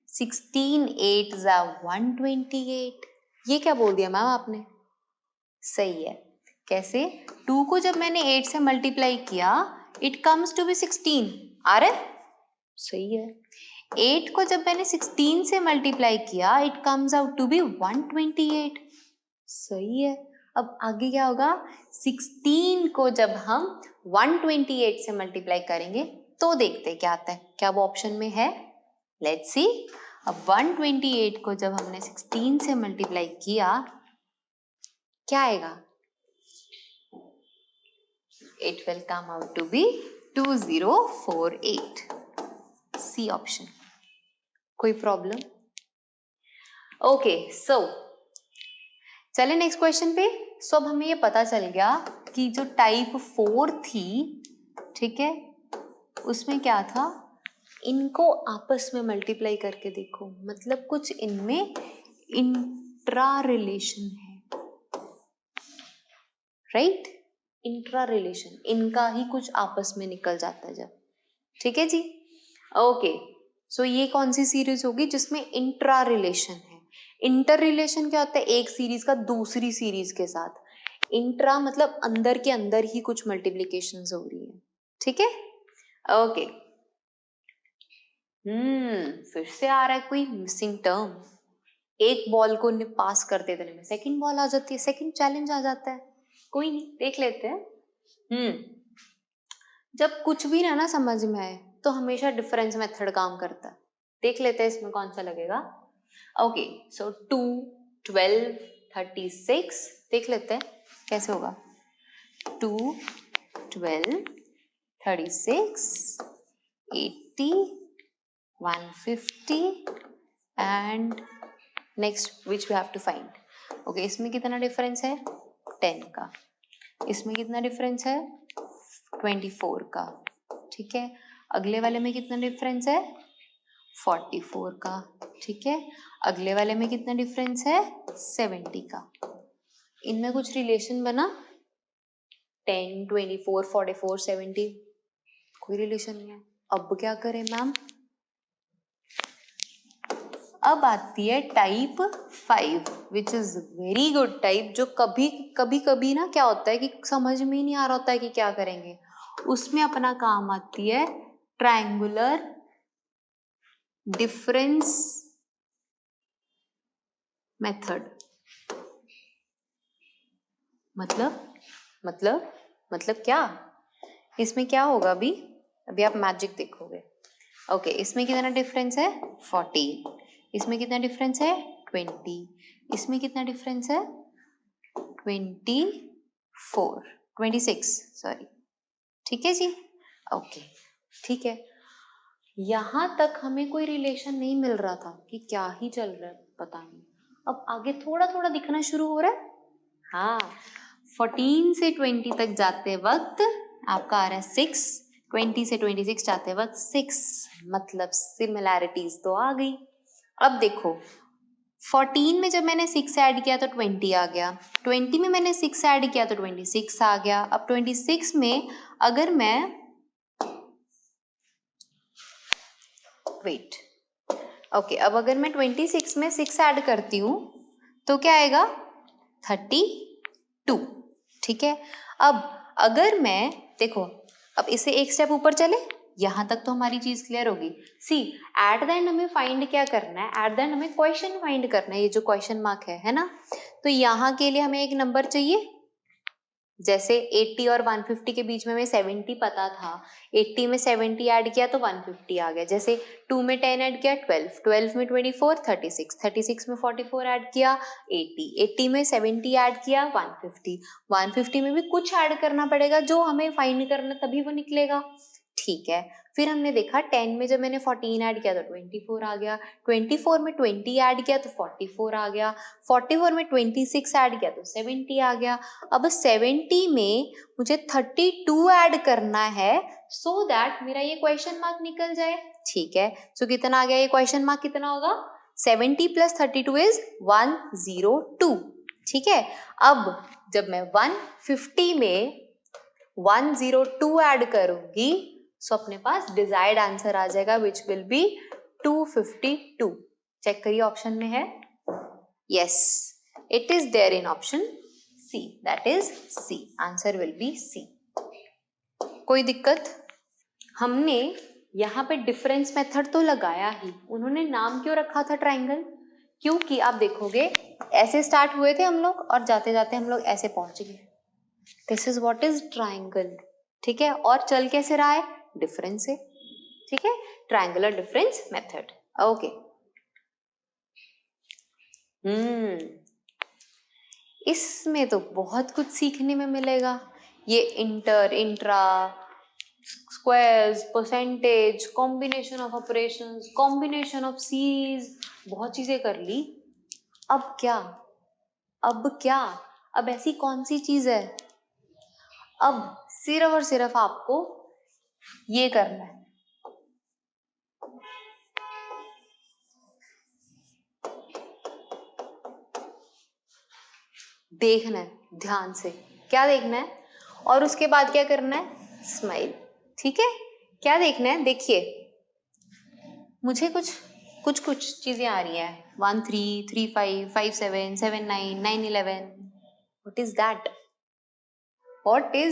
16 8 जा 128, ये क्या बोल दिया मैम आपने, सही है। कैसे, 2 को जब मैंने 8 से मल्टीप्लाई किया इट कम्स टू बी 16, आ रहा है, सही है। 8 को जब मैंने 16 से मल्टीप्लाई किया it comes out to be 128, सही है। अब आगे क्या होगा, 16 को जब हम 128 से मल्टीप्लाई करेंगे तो देखते हैं क्या आता है, क्या वो ऑप्शन में है, लेट्स सी। अब 128 को जब हमने 16 से मल्टीप्लाई किया क्या आएगा, it will come out to be 2048, C option। कोई प्रॉब्लम, ओके, सो चले नेक्स्ट क्वेश्चन पे। सो अब हमें ये पता चल गया कि जो टाइप 4 थी, ठीक है, उसमें क्या था, इनको आपस में मल्टीप्लाई करके देखो, मतलब कुछ इनमें इंट्रा रिलेशन है, राइट, इंट्रा रिलेशन, इनका ही कुछ आपस में निकल जाता है जब, ठीक है जी। ओके, सो ये कौन सी सीरीज होगी जिसमें इंट्रा रिलेशन है, इंटर रिलेशन क्या होता है, एक सीरीज का दूसरी सीरीज के साथ, इंट्रा मतलब अंदर के अंदर ही कुछ मल्टीप्लीकेशंस हो रही है, ठीक है। ओके, फिर से आ रहा है कोई मिसिंग टर्म, एक बॉल को पास करते देने में सेकंड बॉल आ जाती है, सेकंड चैलेंज आ जाता है, कोई नहीं, देख लेते हैं। जब कुछ भी ना समझ में आए तो हमेशा डिफरेंस मेथड काम करता है, देख लेते हैं इसमें कौन सा लगेगा। ओके, सो 2, 12, 36 देख लेते हैं कैसे होगा। 2, 12, 36, 80, 150 and next which we have to find. Okay, इसमें कितना डिफरेंस है 10 का, इसमें कितना डिफरेंस है 24 का, ठीक है। अगले वाले में कितना डिफरेंस है 44 का, ठीक है। अगले वाले में कितना डिफरेंस है 70 का। इनमें कुछ रिलेशन बना 10, 24, 44, 70 कोई रिलेशन नहीं है। अब क्या करें मैम, अब आती है type 5 which is very good type, जो कभी कभी ना क्या होता है कि समझ में ही नहीं आ रहा होता है कि क्या करेंगे। उसमें अपना काम आती है ट्रायंगुलर डिफरेंस मेथड। मतलब क्या, इसमें क्या होगा अभी आप मैजिक देखोगे। ओके, इसमें कितना डिफरेंस है 40, इसमें कितना डिफरेंस है 20, इसमें कितना डिफरेंस है 26 सॉरी, ठीक है जी। ओके, ठीक है, यहां तक हमें कोई रिलेशन नहीं मिल रहा था कि क्या ही चल रहा है पता नहीं। अब आगे थोड़ा थोड़ा दिखना शुरू हो रहा है। हाँ, 14 से 20 तक जाते वक्त आपका आ रहा है 6, 20 से 26 जाते वक्त 6, मतलब सिमिलैरिटीज तो आ गई। अब देखो 14 में जब मैंने 6 ऐड किया तो 20 आ गया, 20 में मैंने 6 ऐड किया तो 26 आ गया। अब 26 में अगर मैं वेट ओके अब अगर मैं 26 में 6 ऐड करती हूँ तो क्या आएगा 32, ठीक है। अब अगर मैं देखो, अब इसे एक स्टेप ऊपर चले, यहां तक तो हमारी चीज क्लियर होगी। सी एट द एंड हमें फाइंड क्या करना है, एट द एंड हमें क्वेश्चन फाइंड करना है, ये जो क्वेश्चन मार्क है ना। तो यहाँ के लिए हमें एक नंबर चाहिए, जैसे 80 और 150 के बीच में हमें 70 पता था, 80 में 70 ऐड किया तो 150 आ गया। जैसे 2 में 10 ऐड किया 12, 12 में 24, 36, 36 में 44 ऐड किया 80, 80 में 70 ऐड किया 150, 150 में भी कुछ ऐड करना पड़ेगा जो हमें फाइंड करना, तभी वो निकलेगा, ठीक है। फिर हमने देखा 10 में जब मैंने 14 ऐड किया तो 24 आ गया, 24 में 20 ऐड किया तो 44 आ गया, 44 में 26 ऐड किया तो 70 आ गया। अब 70 में मुझे 32 ऐड करना है सो दैट मेरा ये क्वेश्चन मार्क निकल जाए, ठीक है। सो कितना आ गया, ये क्वेश्चन मार्क कितना होगा 70 प्लस 32 इज 102, ठीक है। अब जब मैं 150 में 102 ऐड करूंगी सो अपने पास डिजायर्ड आंसर आ जाएगा विच विल बी 252। चेक करिए ऑप्शन में है, yes it is there in option C, that is C, answer will be C. कोई दिक्कत? हमने यहाँ पे डिफरेंस मेथड तो लगाया ही, उन्होंने नाम क्यों रखा था ट्राइंगल, क्योंकि आप देखोगे ऐसे स्टार्ट हुए थे हम लोग और जाते जाते हम लोग ऐसे पहुंच गए, this is what is triangle, ठीक है। और चल कैसे रहा है, डिफरेंस से, ठीक है, ट्रायंगुलर डिफरेंस मेथड, ओके। इसमें तो बहुत कुछ सीखने में मिलेगा, ये inter, intra, squares, percentage, combination of operations, combination of series, बहुत चीजें कर ली। अब क्या, अब ऐसी कौन सी चीज है, अब सिर्फ और सिर्फ आपको ये करना है, देखना है ध्यान से, क्या देखना है, और उसके बाद क्या करना है, स्माइल, ठीक है। क्या देखना है, देखिए मुझे कुछ चीजें आ रही है, 1 3 3 5 5 7 7 9 9 11, what is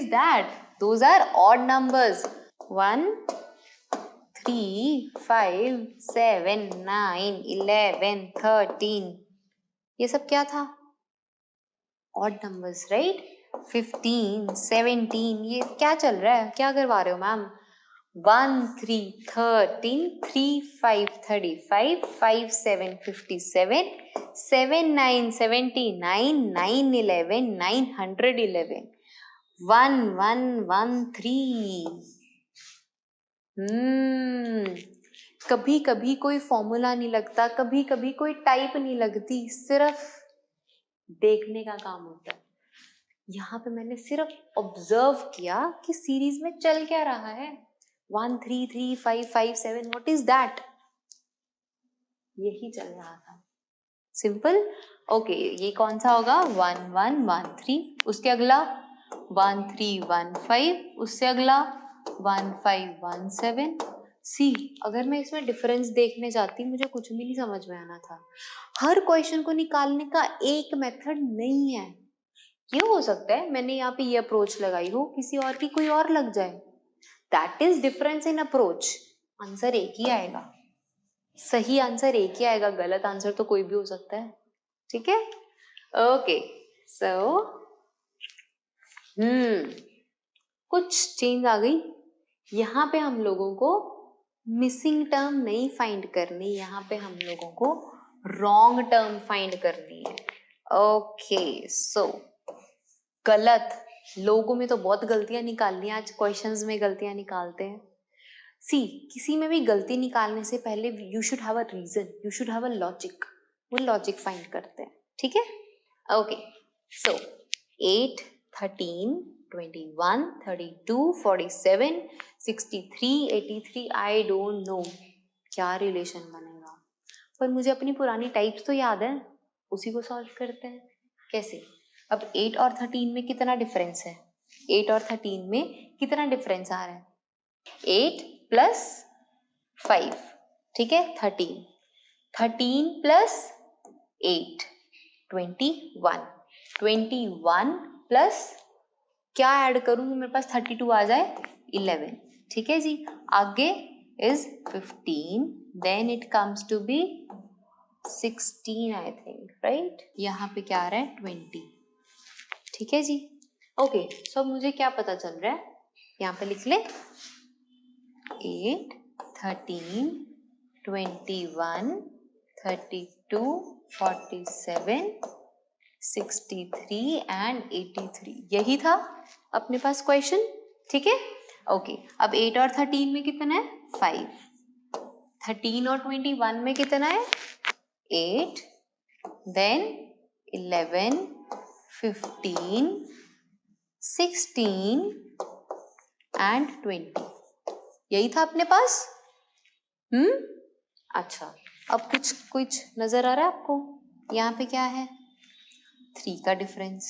that, those are odd numbers, 1 3 5 7 9 11 13, ये सब क्या था, ऑड नंबर्स, राइट। 15 17, ये क्या चल रहा है, क्या करवा रहे हो मैम, 1 3 13 3 5 35 5 7 57 7 9 79 9 11 911 1 1 1 3। कभी कभी कोई फॉर्मूला नहीं लगता, कभी कभी कोई टाइप नहीं लगती, सिर्फ देखने का काम होता है। यहाँ पे मैंने सिर्फ ऑब्जर्व किया कि सीरीज में चल क्या रहा है। 1 3 3 5 5 7, व्हाट इज दैट? यही चल रहा था, सिंपल। ओके, ये कौन सा होगा? 1 1 1 3, उसके अगला 1 3 1 5, उससे अगला 1 5 1 7। सी, अगर मैं इसमें डिफरेंस देखने जाती मुझे कुछ भी नहीं समझ में आना था। हर क्वेश्चन को निकालने का एक मेथड नहीं है। ये हो सकता है मैंने यहाँ पे ये अप्रोच लगाई हो, किसी और की कोई और लग जाए। That is difference in approach. Answer एक ही आएगा, सही आंसर एक ही आएगा, गलत आंसर तो कोई भी हो सकता है। ठीक है, ओके। सो कुछ चेंज आ गई। यहाँ पे हम लोगों को मिसिंग टर्म नहीं फाइंड करनी, यहाँ पे हम लोगों को रॉन्ग टर्म फाइंड करनी है। ओके, सो गलत, लोगों में तो बहुत गलतियां निकालनी है, आज क्वेश्चंस में गलतियां निकालते हैं। सी, किसी में भी गलती निकालने से पहले you should have a reason, you should have a logic. वो लॉजिक फाइंड करते हैं, ठीक है। Okay, so 8 13 21 32 47 63 83, I don't know क्या रिलेशन बनेगा, पर मुझे अपनी पुरानी टाइप्स तो याद है, उसी को सॉल्व करते हैं। कैसे? अब 8 और 13 में कितना डिफरेंस है? 8 और 13 में कितना डिफरेंस आ रहा है? 8 प्लस 5, ठीक है, 13। 13 प्लस 8 21। 21 प्लस क्या ऐड करूंगी, मेरे पास 32 आ जाए, 11। ठीक है जी, आगे is 15, then it comes to be 16 I think, right. यहाँ पे क्या आ रहा है? 20। ठीक है जी, ओके। सो मुझे क्या पता चल रहा है, यहाँ पे लिख ले। 8 13 21 32 47 63 एंड 83, यही था अपने पास क्वेश्चन। ठीक है, ओके। अब 8 और 13 में कितना है? 5। 13 और 21 में कितना है? 8, देन 11 15 16 एंड 20, यही था अपने पास। अच्छा, अब कुछ नजर आ रहा है आपको? यहाँ पे क्या है? 3 का डिफरेंस।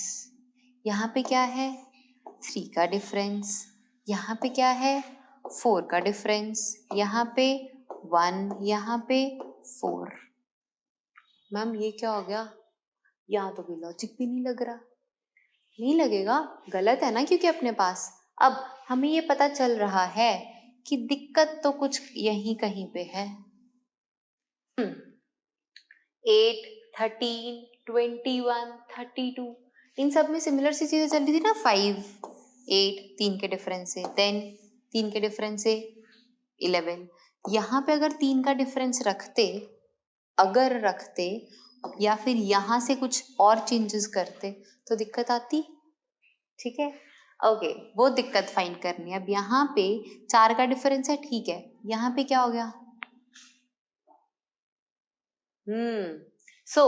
यहाँ पे क्या है? 3 का डिफरेंस। यहाँ पे क्या है? 4 का डिफरेंस। यहाँ पे 1, यहाँ पे 4। मैम ये क्या हो गया? यहाँ तो कोई लॉजिक भी नहीं लग रहा। नहीं लगेगा, गलत है ना, क्योंकि अपने पास अब हमें ये पता चल रहा है कि दिक्कत तो कुछ यहीं कहीं पे है। 8 13 21 32, इन सब में सिमिलर सी चीजें चल रही थी ना। 5 8 3 के डिफरेंस से, देन 3 के डिफरेंस से 11। यहाँ पे अगर 3 का डिफरेंस रखते, अगर रखते या फिर यहाँ से कुछ और चेंजेस करते तो दिक्कत आती। ठीक है, ओके, वो दिक्कत फाइंड करनी है। अब यहाँ पे 4 का डिफरेंस है, ठीक है, यहाँ पे क्या हो गया? So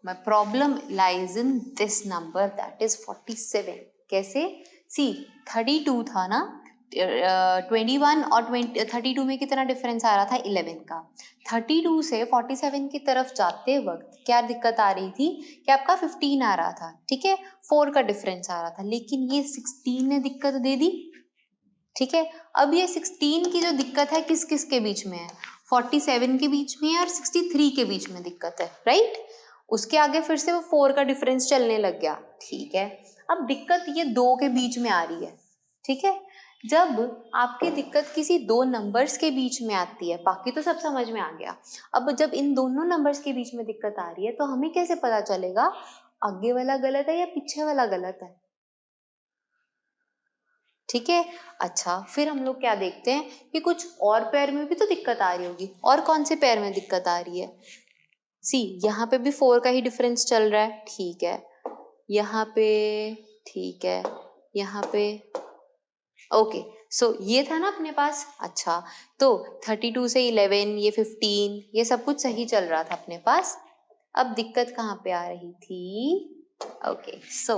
my problem lies in this number, that is 47। कैसे? सी, 32 था ना, 21 और 32 में कितना डिफरेंस आ रहा था? 11 का। 32 से 47 की तरफ जाते वक्त क्या दिक्कत आ रही थी कि आपका 15 आ रहा था, ठीक है, 4 का डिफरेंस आ रहा था, लेकिन ये 16 ने दिक्कत दे दी। ठीक है, अब ये 16 की जो दिक्कत है किस किस के बीच में है? 47 के बीच में है और 63 के बीच में दिक्कत है, राइट। उसके आगे फिर से वो 4 का डिफरेंस चलने लग गया। ठीक है, अब दिक्कत ये 2 के बीच में आ रही है। ठीक है, जब आपकी दिक्कत किसी दो नंबर्स के बीच में आती है, बाकी तो सब समझ में आ गया, अब जब इन दोनों नंबर्स के बीच में दिक्कत आ रही है तो हमें कैसे पता चलेगा आगे वाला गलत है या पीछे वाला गलत है? ठीक है। अच्छा, फिर हम लोग क्या देखते हैं कि कुछ और पेयर में भी तो दिक्कत आ रही होगी। और कौन से पेयर में दिक्कत आ रही है? सी, यहाँ पे भी 4 का ही डिफरेंस चल रहा है, ठीक है। यहाँ पे ठीक है, यहाँ पे ओके। सो ये था ना अपने पास। अच्छा, तो 32 से 11, ये 15, ये सब कुछ सही चल रहा था अपने पास। अब दिक्कत कहाँ पे आ रही थी? ओके, सो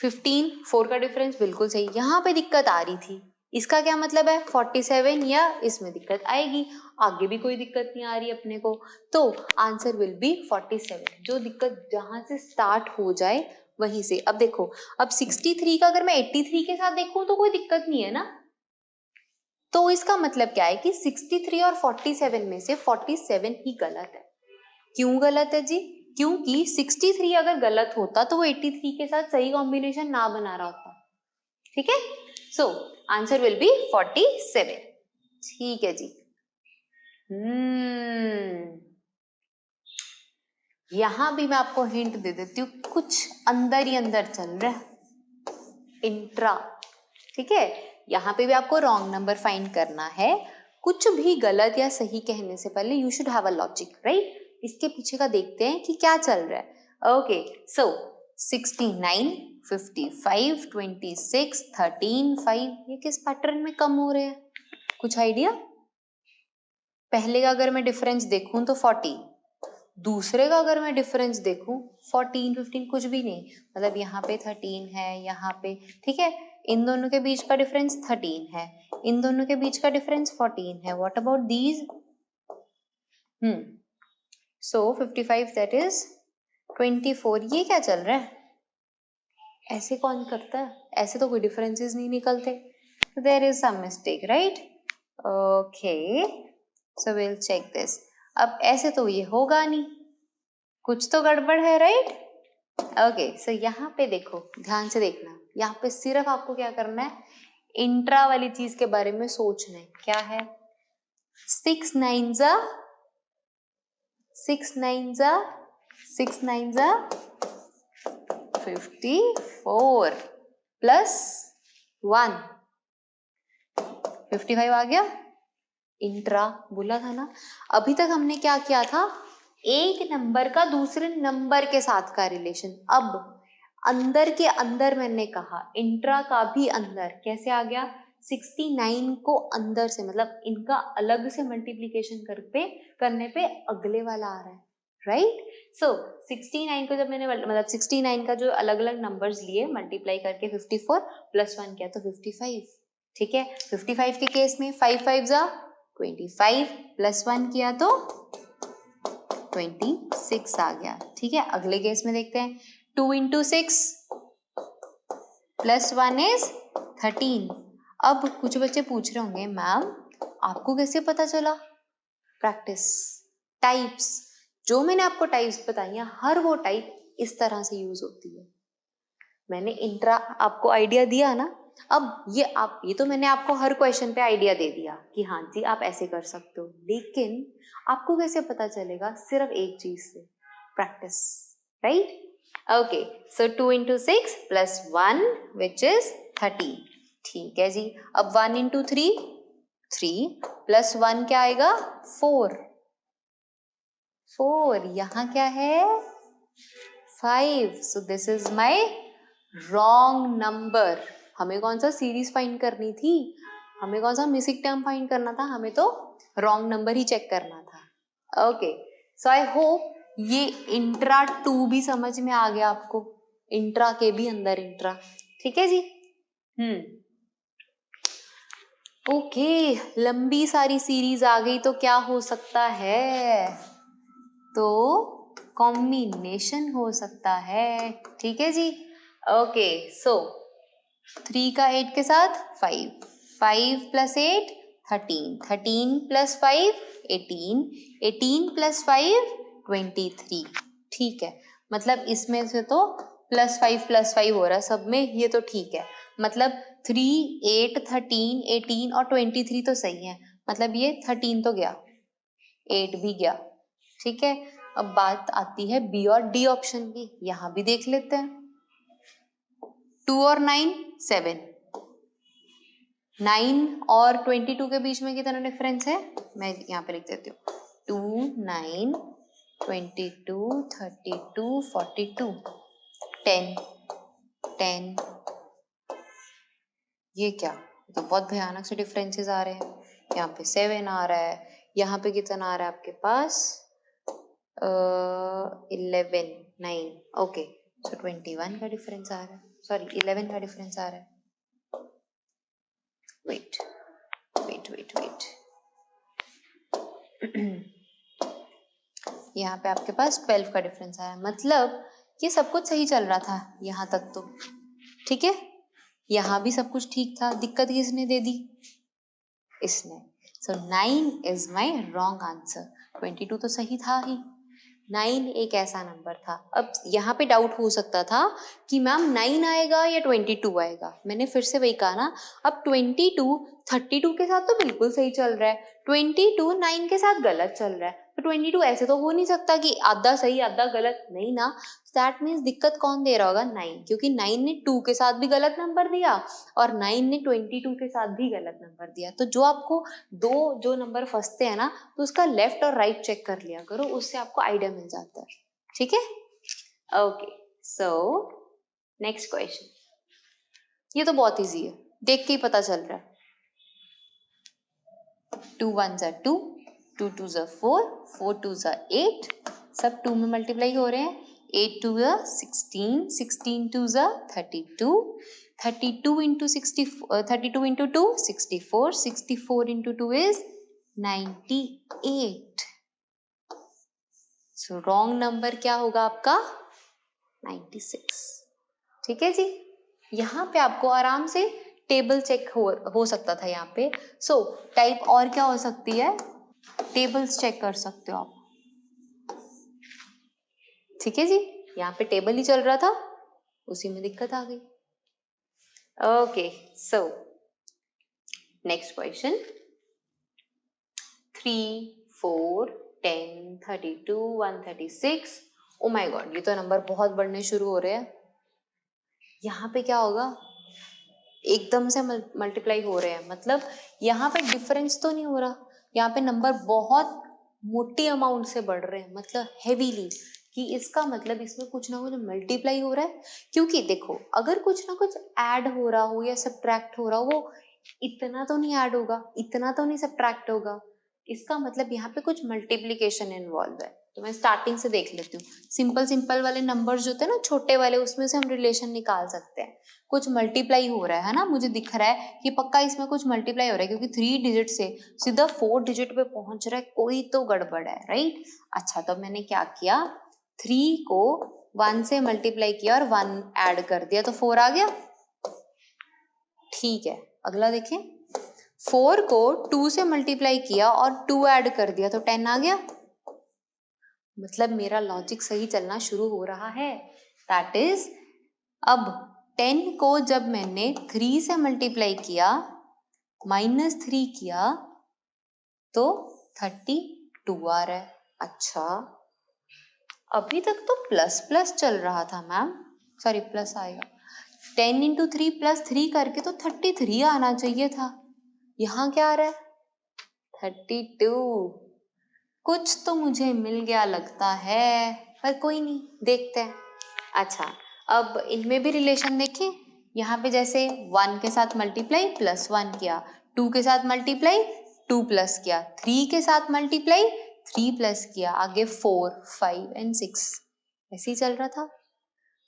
15, 4 का डिफरेंस बिल्कुल सही। यहाँ पे दिक्कत आ रही थी, इसका क्या मतलब है? 47 या इसमें दिक्कत आएगी। आगे भी कोई दिक्कत नहीं आ रही अपने को, तो आंसर विल बी 47। जो दिक्कत जहां से स्टार्ट हो जाए वहीं से। अब देखो, अब 63 का अगर मैं 83 के साथ देखूं तो कोई दिक्कत नहीं है ना। तो इसका मतलब क्या है कि 63 और 47 में से 47 ही गलत है। क्यों गलत है जी? क्योंकि 63 अगर गलत होता तो वो 83 के साथ सही कॉम्बिनेशन ना बना रहा होता। ठीक है, सो आंसर विल बी 47। ठीक है जी। यहां भी मैं आपको हिंट दे देती हूँ, कुछ अंदर ही अंदर चल रहा है, इंट्रा। ठीक है, यहाँ पे भी आपको रॉन्ग नंबर फाइंड करना है। कुछ भी गलत या सही कहने से पहले you should have a logic, right? इसके पीछे का देखते हैं कि क्या चल रहा है। ओके, सो 69, 55, 26, 13, 5, ये किस पैटर्न में कम हो रहे हैं? कुछ आइडिया? पहले का अगर मैं डिफरेंस देखूं तो 40, दूसरे का अगर मैं डिफरेंस देखूं 14, 15, कुछ भी नहीं। मतलब यहाँ पे 13 है, यहाँ पे, ठीक है, इन दोनों के बीच का डिफरेंस 13 है, इन दोनों के बीच का डिफरेंस 14 है। What about these? So 55 that is 24। ये क्या चल रहा है? ऐसे कौन करता है? ऐसे तो कोई डिफरेंसेस नहीं निकलते। There is some mistake, right? Okay, so will check this. अब ऐसे तो ये होगा नहीं, कुछ तो गड़बड़ है, राइट? ओके, सो यहाँ पे देखो, ध्यान से देखना। यहाँ पे सिर्फ आपको क्या करना है? इंट्रा वाली चीज के बारे में सोचना है। क्या है? 6 9 6 9 6 9 54 प्लस 1 55 आ गया। इंट्रा बोला था ना। अभी तक हमने क्या किया था? एक नंबर का दूसरे नंबर के साथ का रिलेशन। अब अंदर के अंदर मैंने कहा, इंट्रा का भी अंदर कैसे आ गया? 69 को अंदर से, मतलब इनका अलग से मल्टीप्लीकेशन करने पे अगले वाला आ रहा है, राइट? सो 69 को जब मैंने, मतलब 69 का जो अलग अलग नंबर्स लिए मल्टीप्लाई करके 54 प्लस 1 किया तो 55। ठीक है, 55 के केस में 5 5 25 प्लस 1 किया तो 26 आ गया। ठीक है, अगले केस में देखते हैं। 2 into 6 प्लस 1 इज 13। अब कुछ बच्चे पूछ रहे होंगे, मैम आपको कैसे पता चला? प्रैक्टिस, टाइप्स, जो मैंने आपको टाइप्स बताई हैं, हर वो टाइप इस तरह से यूज होती है। मैंने इंट्रा आपको आइडिया दिया ना। अब ये तो मैंने आपको हर क्वेश्चन पे आइडिया दे दिया कि हाँ जी आप ऐसे कर सकते हो, लेकिन आपको कैसे पता चलेगा? सिर्फ एक चीज से, practice, right? Okay, so 2 into 6 plus 1 which is 13। ठीक है जी। अब 1 into 3 3 प्लस 1 क्या आएगा? 4 4। यहाँ क्या है? 5। सो this is my wrong number. हमें कौन सा सीरीज फाइंड करनी थी? हमें कौन सा मिसिंग टर्म फाइंड करना था? हमें तो रॉन्ग नंबर ही चेक करना था। ओके, सो आई होप ये इंट्रा 2 भी समझ में आ गया आपको। इंट्रा के भी अंदर इंट्रा। ठीक है जी। ओके, लंबी सारी सीरीज आ गई तो क्या हो सकता है? तो कॉम्बिनेशन हो सकता है। ठीक है जी। ओके, सो 3 का 8 के साथ 5, 5 प्लस 8 13, 13 प्लस 5 18, 18 प्लस 5 23। ठीक है, मतलब इसमें से तो प्लस 5 हो रहा है सब में, ये तो ठीक है। मतलब 3, 8, 13, 18 और 23 तो सही है, मतलब ये 13 तो गया, 8 भी गया। ठीक है, अब बात आती है बी और डी ऑप्शन की। यहां भी देख लेते हैं। 2 और 9 7, 9 और 22 के बीच में कितना डिफरेंस है, मैं यहाँ पे लिख देती हूँ 2, 9, 22, 32, 42, 10, 10। ये क्या, तो बहुत भयानक से डिफरेंसेस आ रहे हैं। यहाँ पे 7 आ रहा है, यहाँ पे कितना आ रहा है आपके पास 11, 9, ओके, सो 21 का डिफरेंस आ रहा है, सॉरी 11 का डिफरेंस आ रहा है। वेट वेट वेट वेट यहाँ पे आपके पास 12 का डिफरेंस आया, मतलब ये सब कुछ सही चल रहा था यहाँ तक तो, ठीक है। यहाँ भी सब कुछ ठीक था, दिक्कत किसने दे दी, इसने। सो 9 इज माई रॉन्ग आंसर। 22 तो सही था ही, 9 एक ऐसा नंबर था। अब यहाँ पे डाउट हो सकता था कि मैम 9 आएगा या 22 आएगा, मैंने फिर से वही कहा ना, अब 22 32 के साथ तो बिल्कुल सही चल रहा है, 22 9 के साथ गलत चल रहा है, तो 22 ऐसे तो हो नहीं सकता कि आधा सही आधा गलत, नहीं ना। दैट मीन्स दिक्कत कौन दे रहा होगा, 9, क्योंकि 9 ने 2 के साथ भी गलत नंबर दिया और 9 ने 22 के साथ भी गलत नंबर दिया। तो जो आपको दो जो नंबर फंसते हैं ना, तो उसका लेफ्ट और राइट चेक कर लिया करो, उससे आपको आइडिया मिल जाता है, ठीक है। ओके, सो नेक्स्ट क्वेश्चन, ये तो बहुत इजी है, देख के ही पता चल रहा है। 2 1s are 2, 2 2s are 4, 4 2s are 8, सब 2 में मल्टीप्लाई हो रहे हैं। 8 2 are 16, 16 2s are 32, 32 into 60, 32 into 2 64, 64 into 2 is 98। So wrong number क्या होगा आपका, 96, ठीक है जी। यहाँ पे आपको आराम से टेबल चेक हो सकता था यहाँ पे। सो टाइप और क्या हो सकती है, टेबल्स चेक कर सकते हो आप, ठीक है जी। यहाँ पे टेबल ही चल रहा था, उसी में दिक्कत आ गई। Okay, so next question, 3 4 10 32 136। Oh my God, ये तो नंबर बहुत बढ़ने शुरू हो रहे हैं। यहाँ पे क्या होगा, एकदम से मल्टीप्लाई हो रहे हैं, मतलब यहाँ पे डिफरेंस तो नहीं हो रहा, यहाँ पे नंबर बहुत मोटी अमाउंट से बढ़ रहे हैं, मतलब हेवीली, कि इसका मतलब इसमें कुछ ना कुछ मल्टीप्लाई हो रहा है। क्योंकि देखो, अगर कुछ ना कुछ ऐड हो रहा हो या सब्ट्रैक्ट हो रहा हो, वो इतना तो नहीं ऐड होगा, इतना तो नहीं सब्ट्रैक्ट होगा, इसका मतलब यहाँ पे कुछ मल्टीप्लीकेशन इन्वॉल्व है। तो मैं स्टार्टिंग से देख लेती हूँ, सिंपल सिंपल वाले नंबर्स जो होते हैं ना छोटे वाले, उसमें से हम रिलेशन निकाल सकते हैं। कुछ मल्टीप्लाई हो रहा है ना, मुझे दिख रहा है कि पक्का इसमें कुछ मल्टीप्लाई हो रहा है, क्योंकि 3 डिजिट से सीधा 4 डिजिट पे पहुंच रहा है, कोई तो गड़बड़ है, राइट। अच्छा, तो मैंने क्या किया, 3 को 1 से मल्टीप्लाई किया और 1 ऐड कर दिया, तो 4 आ गया, ठीक है। अगला देखें, 4 को 2 से मल्टीप्लाई किया और 2 ऐड कर दिया, तो 10 आ गया, मतलब मेरा लॉजिक सही चलना शुरू हो रहा है। दैट इज, अब 10 को जब मैंने 3 से मल्टीप्लाई किया, -3 किया, तो 32 आ रहा है। अच्छा, अभी तक तो प्लस प्लस चल रहा था मैम, सॉरी प्लस आएगा, 10 इंटू 3 प्लस 3 करके तो 33 आना चाहिए था, यहाँ क्या आ रहा है 32। कुछ तो मुझे मिल गया लगता है, पर कोई नहीं, देखते हैं। अच्छा, अब इनमें भी रिलेशन देखें, यहाँ पे जैसे 1 के साथ मल्टीप्लाई +1 किया, 2 के साथ मल्टीप्लाई 2 प्लस किया, 3 के साथ मल्टीप्लाई 3 प्लस किया, आगे 4 5 एंड 6, ऐसे ही चल रहा था।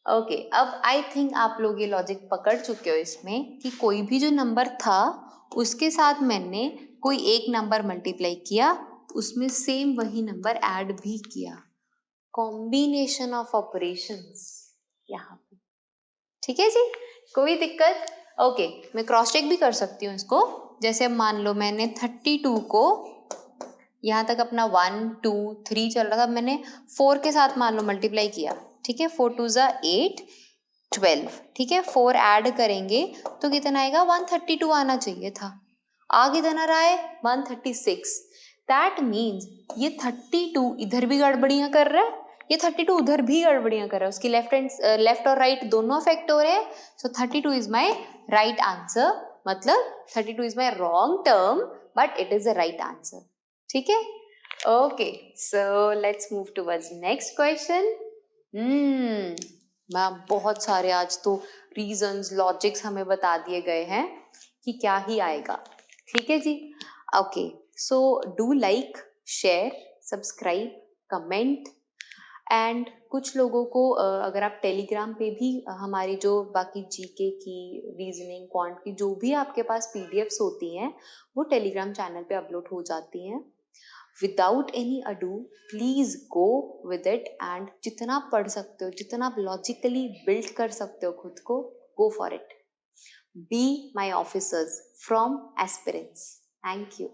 ओके, अब आई थिंक आप लोग ये लॉजिक पकड़ चुके हो इसमें, कि कोई भी जो नंबर था उसके साथ मैंने कोई एक नंबर मल्टीप्लाई किया, उसमें सेम वही नंबर ऐड भी किया, कॉम्बिनेशन ऑफ ऑपरेशंस यहाँ पे, ठीक है जी, कोई दिक्कत। ओके, मैं क्रॉस चेक भी कर सकती हूँ इसको, जैसे मान लो मैंने 32 को यहाँ तक अपना 1 2 3 चल रहा था, मैंने 4 के साथ मान लो मल्टीप्लाई किया, ठीक है, 4 2 ज़ा 8 12, ठीक है, 4 ऐड करेंगे तो कितना आएगा, 132 आना चाहिए था, आ कितना रहा है 136। दैट मीन्स ये 32 इधर भी गड़बड़ियां कर रहा है, ये 32 उधर भी गड़बड़ियां कर रहा है, उसकी लेफ्ट और राइट दोनों अफेक्ट हो रहे हैं। सो 32 इज माई राइट आंसर, मतलब 32 is my wrong term but it is the right answer. ठीक है. Okay, so let's move towards next question. Ma'am बहुत सारे आज तो रीजंस लॉजिक्स हमें बता दिए गए हैं कि क्या ही आएगा. ठीक है जी. Okay, so do like, share, subscribe, comment. And कुछ लोगों को अगर आप टेलीग्राम पे भी हमारी जो बाकी जीके की, रीजनिंग, क्वांट की जो भी आपके पास पीडीएफ्स होती हैं वो टेलीग्राम चैनल पे अपलोड हो जाती हैं. Without any ado please go with it and जितना पढ़ सकते हो, जितना आप लॉजिकली बिल्ड कर सकते हो खुद को, go for it. Be my officers from aspirants. Thank you.